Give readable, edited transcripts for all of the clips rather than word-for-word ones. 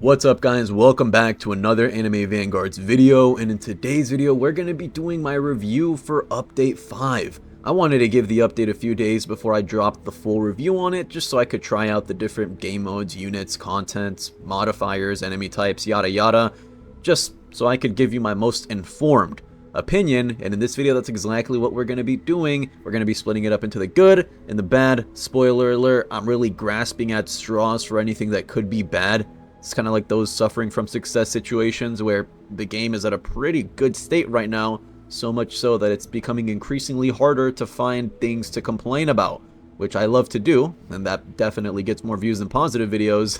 What's up guys, welcome back to another Anime Vanguards video, and in today's video we're going to be doing my review for Update 5. I wanted to give the update a few days before I dropped the full review on it, just so I could try out the different game modes, units, contents, modifiers, enemy types, yada yada, just so I could give you my most informed opinion. And in this video that's exactly what we're going to be doing. We're going to be splitting it up into the good and the bad. Spoiler alert, I'm really grasping at straws for anything that could be bad. It's kind of like those suffering from success situations where the game is at a pretty good state right now, so much so that it's becoming increasingly harder to find things to complain about, which I love to do, and that definitely gets more views than positive videos.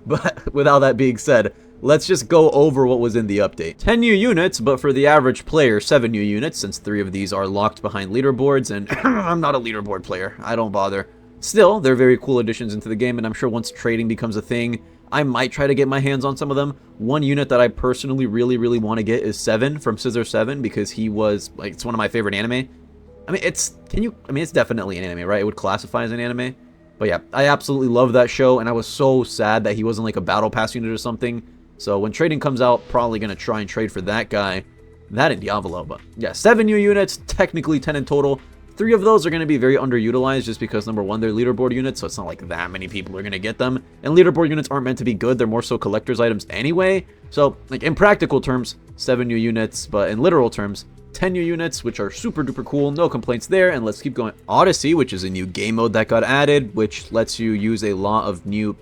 But with all that being said, let's just go over what was in the update. 10 new units, but for the average player, 7 new units, since 3 of these are locked behind leaderboards, and I'm not a leaderboard player, I don't bother. Still, they're very cool additions into the game, and I'm sure once trading becomes a thing, I might try to get my hands on some of them. One unit that I personally really want to get is 7 from Scissor 7, because he was, like, it's one of my favorite anime. I mean, it's definitely an anime, right? It would classify as an anime. But yeah, I absolutely love that show, and I was so sad that he wasn't like a battle pass unit or something. So when trading comes out, probably going to try and trade for that guy. That and Diavolo, but yeah, 7 new units, technically 10 in total. 3 of those are going to be very underutilized just because, number one, they're leaderboard units, so it's not like that many people are going to get them. And leaderboard units aren't meant to be good, they're more so collector's items anyway. So, like, in practical terms, 7 new units, but in literal terms, 10 new units, which are super duper cool, no complaints there. And let's keep going. Odyssey, which is a new game mode that got added, which lets you use a lot of new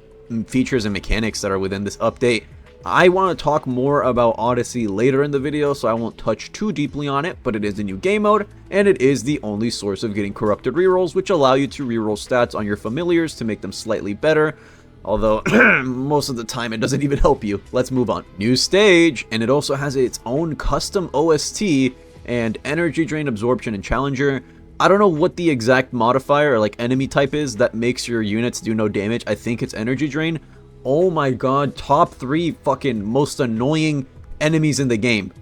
features and mechanics that are within this update. I want to talk more about Odyssey later in the video, so I won't touch too deeply on it, but it is a new game mode, and it is the only source of getting corrupted rerolls, which allow you to reroll stats on your familiars to make them slightly better, although most of the time it doesn't even help you. Let's move on. New stage, and it also has its own custom OST and energy drain, absorption, and challenger. I don't know what the exact modifier or like enemy type is that makes your units do no damage. I think it's energy drain. Oh my god, top 3 fucking most annoying enemies in the game.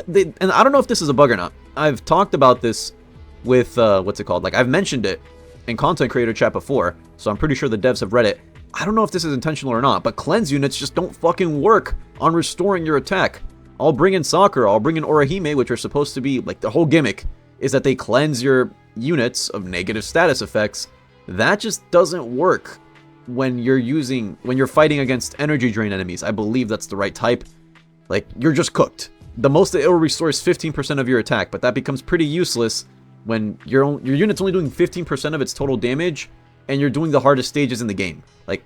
And I don't know if this is a bug or not. I've talked about this with, what's it called? Like, I've mentioned it in content creator chat before, so I'm pretty sure the devs have read it. I don't know if this is intentional or not, but cleanse units just don't fucking work on restoring your attack. I'll bring in Sakura, I'll bring in Orihime, which are supposed to be, like, the whole gimmick is that they cleanse your units of negative status effects. That just doesn't work when you're fighting against energy drain enemies. I believe that's the right type. Like, you're just cooked. The most it will restore is 15% of your attack, but that becomes pretty useless when your unit's only doing 15% of its total damage, and you're doing the hardest stages in the game. Like,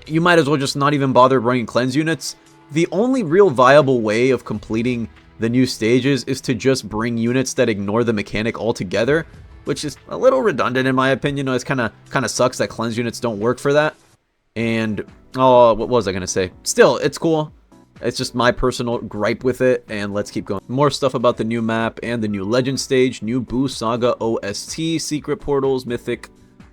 you might as well just not even bother running cleanse units. The only real viable way of completing the new stages is to just bring units that ignore the mechanic altogether, which is a little redundant in my opinion. It's kind of sucks that cleanse units don't work for that. And, oh, what was I going to say? Still, it's cool. It's just my personal gripe with it, and let's keep going. More stuff about the new map and the new legend stage, new Boo Saga OST, secret portals, mythic,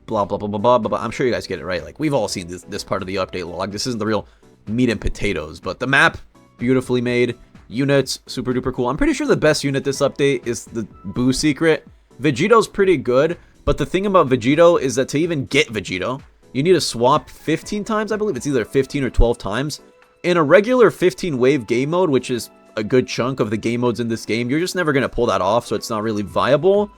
blah, blah, blah, blah, blah, blah. I'm sure you guys get it, right? Like, we've all seen this part of the update log. This isn't the real meat and potatoes, but the map, beautifully made. Units, super duper cool. I'm pretty sure the best unit this update is the Boo secret. Vegito's pretty good, but the thing about Vegito is that to even get Vegito, you need to swap 15 times. I believe it's either 15 or 12 times. In a regular 15 wave game mode, which is a good chunk of the game modes in this game, you're just never going to pull that off, so it's not really viable.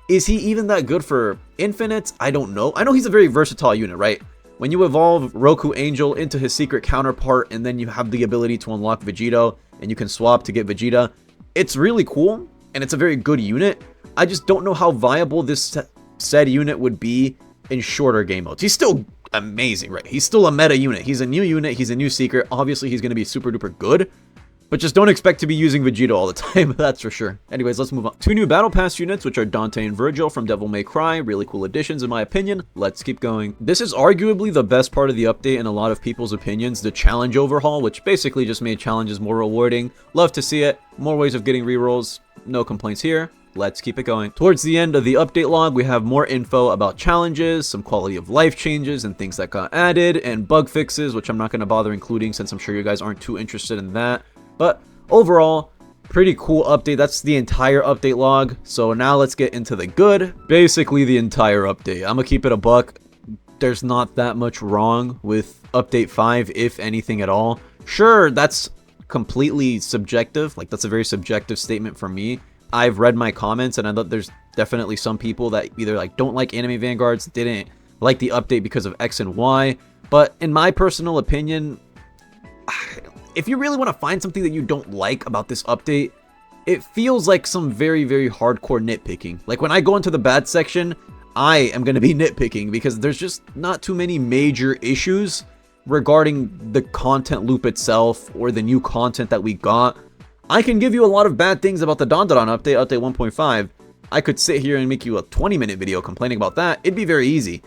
Is he even that good for Infinite? I don't know. I know he's a very versatile unit, right? When you evolve Roku Angel into his secret counterpart, and then you have the ability to unlock Vegito, and you can swap to get Vegeta, it's really cool, and it's a very good unit. I just don't know how viable this said unit would be in shorter game modes. He's still amazing, right? He's still a meta unit. He's a new unit. He's a new secret. Obviously, he's going to be super duper good, but just don't expect to be using Vegito all the time. That's for sure. Anyways, let's move on. 2 new Battle Pass units, which are Dante and Virgil from Devil May Cry. Really cool additions, in my opinion. Let's keep going. This is arguably the best part of the update in a lot of people's opinions, the challenge overhaul, which basically just made challenges more rewarding. Love to see it. More ways of getting rerolls. No complaints here. Let's keep it going. Towards the end of the update log, we have more info about challenges, some quality of life changes and things that got added, and bug fixes, which I'm not going to bother including since I'm sure you guys aren't too interested in that. But overall, pretty cool update. That's the entire update log. So now let's get into the good. Basically the entire update. I'm gonna keep it a buck. There's not that much wrong with update 5, if anything at all. Sure, that's completely subjective. Like, that's a very subjective statement from me. I've read my comments, and I know there's definitely some people that either like don't like Anime Vanguards, didn't like the update because of X and Y. But in my personal opinion, if you really want to find something that you don't like about this update, it feels like some very, very hardcore nitpicking. Like, when I go into the bad section, I am going to be nitpicking because there's just not too many major issues regarding the content loop itself or the new content that we got. I can give you a lot of bad things about the Don update, update 1.5. I could sit here and make you a 20-minute video complaining about that. It'd be very easy.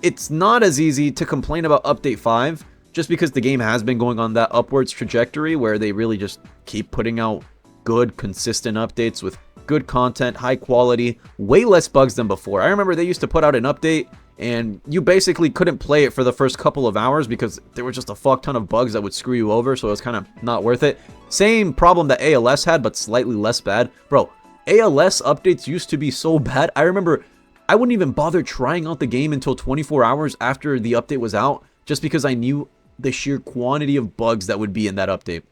It's not as easy to complain about update 5 just because the game has been going on that upwards trajectory where they really just keep putting out good, consistent updates with good content, high quality, way less bugs than before. I remember they used to put out an update and you basically couldn't play it for the first couple of hours because there were just a fuck ton of bugs that would screw you over, so it was kind of not worth it. Same problem that ALS had, but slightly less bad. Bro, ALS updates used to be so bad. I remember I wouldn't even bother trying out the game until 24 hours after the update was out, just because I knew the sheer quantity of bugs that would be in that update.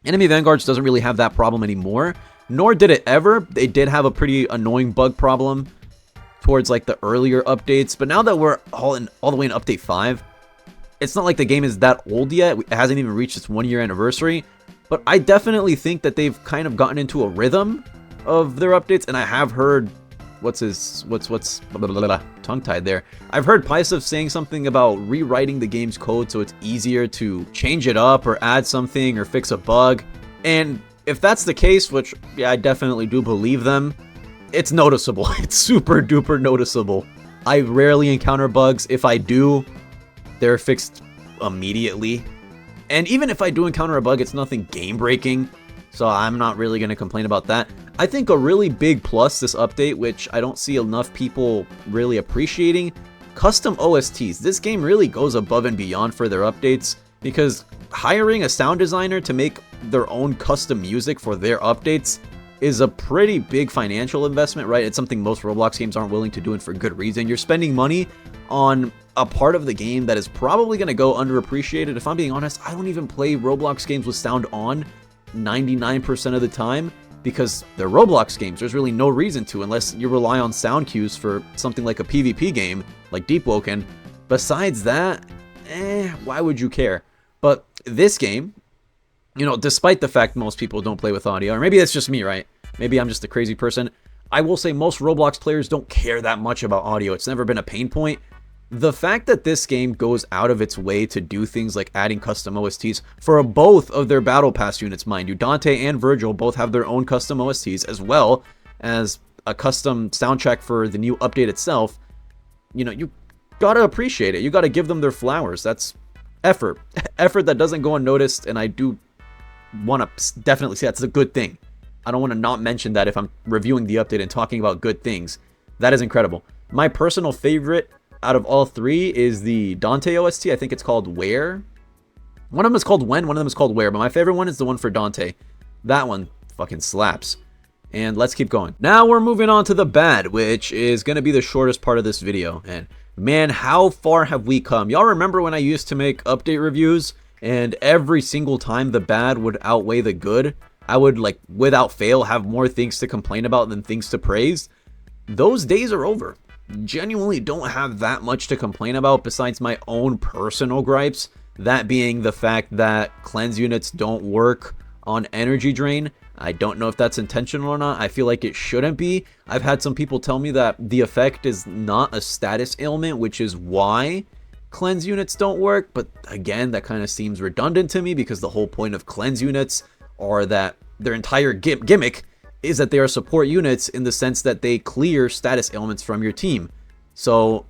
Enemy Vanguards doesn't really have that problem anymore, nor did it ever. They did have a pretty annoying bug problem towards like the earlier updates, but now that we're all the way in update 5, it's not like the game is that old yet. It hasn't even reached its 1-year anniversary, but I definitely think that they've kind of gotten into a rhythm of their updates, and I have heard tongue-tied there. I've heard Pysav saying something about rewriting the game's code so it's easier to change it up or add something or fix a bug. And if that's the case, which yeah, I definitely do believe them, it's noticeable. It's super duper noticeable. I rarely encounter bugs. If I do, they're fixed immediately. And even if I do encounter a bug, it's nothing game breaking, so I'm not really going to complain about that. I think a really big plus this update, which I don't see enough people really appreciating, custom OSTs. This game really goes above and beyond for their updates, because hiring a sound designer to make their own custom music for their updates is a pretty big financial investment, right? It's something most Roblox games aren't willing to do, and for good reason. You're spending money on a part of the game that is probably going to go underappreciated. If I'm being honest, I don't even play Roblox games with sound on 99% of the time, because they're Roblox games. There's really no reason to, unless you rely on sound cues for something like a PvP game, like Deep Woken. Besides that, why would you care? But this game, you know, despite the fact most people don't play with audio, or maybe that's just me, right? Maybe I'm just a crazy person. I will say most Roblox players don't care that much about audio. It's never been a pain point. The fact that this game goes out of its way to do things like adding custom OSTs for both of their Battle Pass units, mind you, Dante and Virgil both have their own custom OSTs, as well as a custom soundtrack for the new update itself, you know, you gotta appreciate it. You gotta give them their flowers. That's effort. Effort that doesn't go unnoticed, and I do want to definitely say that's a good thing. I don't want to not mention that if I'm reviewing the update and talking about good things. That is incredible. My personal favorite out of all three is the Dante OST. I think it's called Where. One of them is called When, one of them is called Where, but my favorite one is the one for Dante. That one fucking slaps. And let's keep going. Now we're moving on to the bad, which is going to be the shortest part of this video. And man, how far have we come? Y'all remember when I used to make update reviews and every single time the bad would outweigh the good? I would, like, without fail, have more things to complain about than things to praise. Those days are over. Genuinely don't have that much to complain about besides my own personal gripes, that being the fact that cleanse units don't work on energy drain. I don't know if that's intentional or not. I feel like it shouldn't be. I've had some people tell me that the effect is not a status ailment, which is why cleanse units don't work, but again, that kind of seems redundant to me, because the whole point of cleanse units are that their entire gimmick is that they are support units in the sense that they clear status ailments from your team. So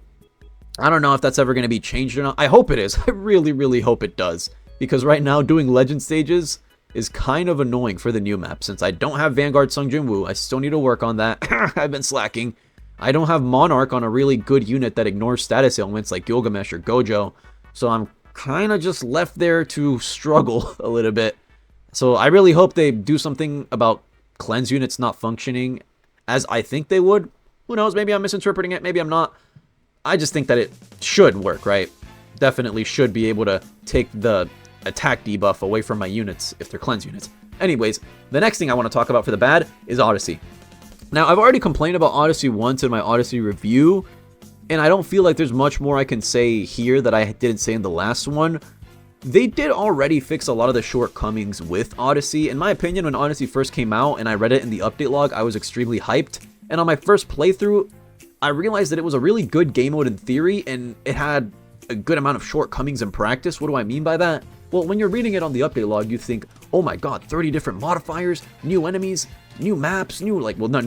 I don't know if that's ever going to be changed or not. I hope it is. I really, really hope it does, because right now doing legend stages is kind of annoying for the new map. Since I don't have Vanguard Sung Jin Woo, I still need to work on that. I've been slacking. I don't have Monarch on a really good unit that ignores status ailments like Gilgamesh or Gojo, so I'm kind of just left there to struggle a little bit. So I really hope they do something about cleanse units not functioning as I think they would. Who knows? Maybe I'm misinterpreting it. Maybe I'm not. I just think that it should work, right? Definitely should be able to take the attack debuff away from my units if they're cleanse units. Anyways, the next thing I want to talk about for the bad is Odyssey. Now, I've already complained about Odyssey once in my Odyssey review, and I don't feel like there's much more I can say here that I didn't say in the last one. They did already fix a lot of the shortcomings with Odyssey. In my opinion, when Odyssey first came out and I read it in the update log, I was extremely hyped. And on my first playthrough, I realized that it was a really good game mode in theory, and it had a good amount of shortcomings in practice. What do I mean by that? Well, when you're reading it on the update log, you think, oh my god, 30 different modifiers, new enemies, new maps, new, like, well, not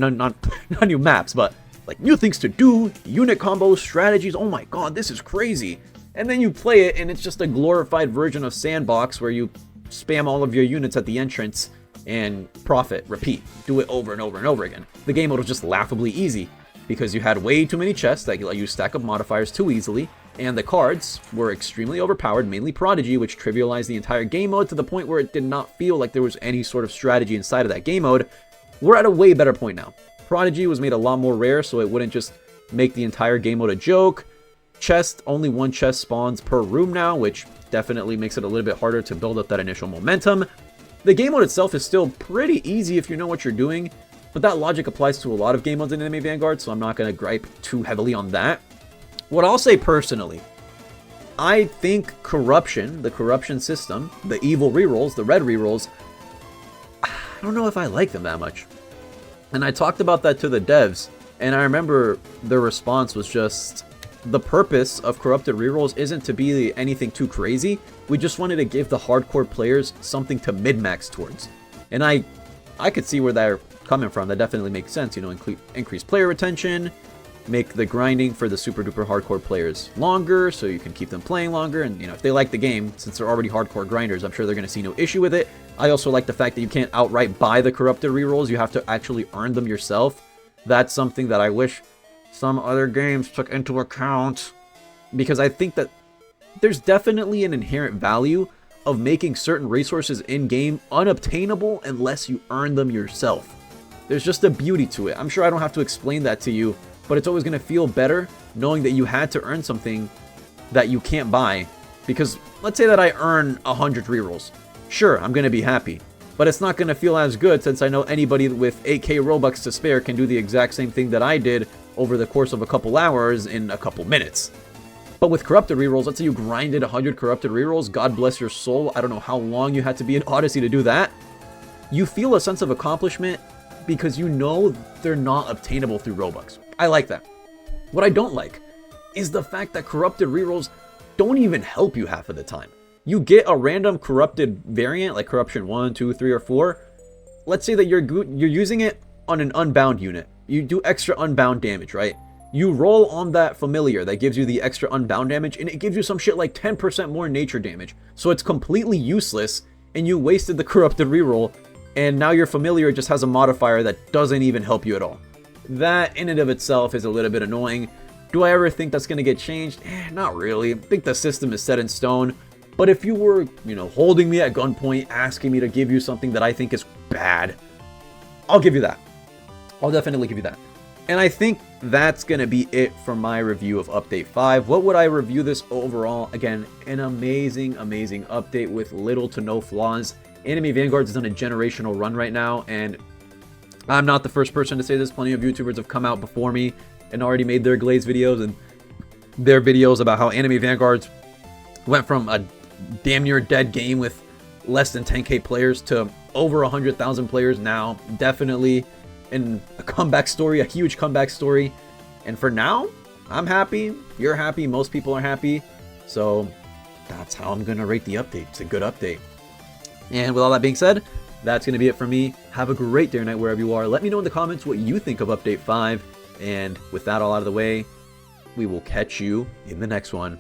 new maps, but, like, new things to do, unit combos, strategies, oh my god, this is crazy. And then you play it, and it's just a glorified version of Sandbox where you spam all of your units at the entrance and profit, repeat, do it over and over and over again. The game mode was just laughably easy because you had way too many chests that let you stack up modifiers too easily, and the cards were extremely overpowered, mainly Prodigy, which trivialized the entire game mode to the point where it did not feel like there was any sort of strategy inside of that game mode. We're at a way better point now. Prodigy was made a lot more rare, so it wouldn't just make the entire game mode a joke. Chest, only one chest spawns per room now, which definitely makes it a little bit harder to build up that initial momentum. The game mode itself is still pretty easy if you know what you're doing, but that logic applies to a lot of game modes in Anime Vanguard, so I'm not going to gripe too heavily on that. What I'll say personally, I think corruption, the corruption system, the evil rerolls, the red rerolls, I don't know if I like them that much. And I talked about that to the devs, and I remember their response was just, the purpose of corrupted rerolls isn't to be anything too crazy. We just wanted to give the hardcore players something to min-max towards. And I could see where they're coming from. That definitely makes sense, you know, increase player retention, make the grinding for the super duper hardcore players longer so you can keep them playing longer, and you know, if they like the game, since they're already hardcore grinders, I'm sure they're going to see no issue with it. I also like the fact that you can't outright buy the corrupted rerolls, you have to actually earn them yourself. That's something that I wish some other games took into account, because I think that there's definitely an inherent value of making certain resources in-game unobtainable unless you earn them yourself. There's just a beauty to it. I'm sure I don't have to explain that to you, but it's always going to feel better knowing that you had to earn something that you can't buy. Because let's say that I earn 100 rerolls. Sure, I'm going to be happy, but it's not going to feel as good since I know anybody with 8k robux to spare can do the exact same thing that I did over the course of a couple hours in a couple minutes. But with corrupted rerolls, let's say you grinded 100 corrupted rerolls, God bless your soul, I don't know how long you had to be in Odyssey to do that. You feel a sense of accomplishment because you know they're not obtainable through Robux. I like that. What I don't like is the fact that corrupted rerolls don't even help you half of the time. You get a random corrupted variant, like corruption 1, 2, 3, or 4. Let's say that you're using it on an unbound unit. You do extra unbound damage, right? You roll on that familiar that gives you the extra unbound damage, and it gives you some shit like 10% more nature damage. So it's completely useless, and you wasted the corrupted reroll, and now your familiar just has a modifier that doesn't even help you at all. That in and of itself is a little bit annoying. Do I ever think that's going to get changed? Not really. I think the system is set in stone. But if you were, you know, holding me at gunpoint, asking me to give you something that I think is bad, I'll give you that. I'll definitely give you that. And I think that's going to be it for my review of Update 5. What would I review this overall? Again, an amazing, amazing update with little to no flaws. Anime Vanguards is on a generational run right now, and I'm not the first person to say this. Plenty of YouTubers have come out before me and already made their Glaze videos and their videos about how Anime Vanguards went from a damn near dead game with less than 10k players to over 100,000 players now. Definitely in a comeback story, a huge comeback story. And for now, I'm happy, you're happy, most people are happy. So that's how I'm gonna rate the update. It's a good update. And with all that being said, that's gonna be it for me. Have a great day or night wherever you are. Let me know in the comments what you think of Update 5. And with that all out of the way, we will catch you in the next one.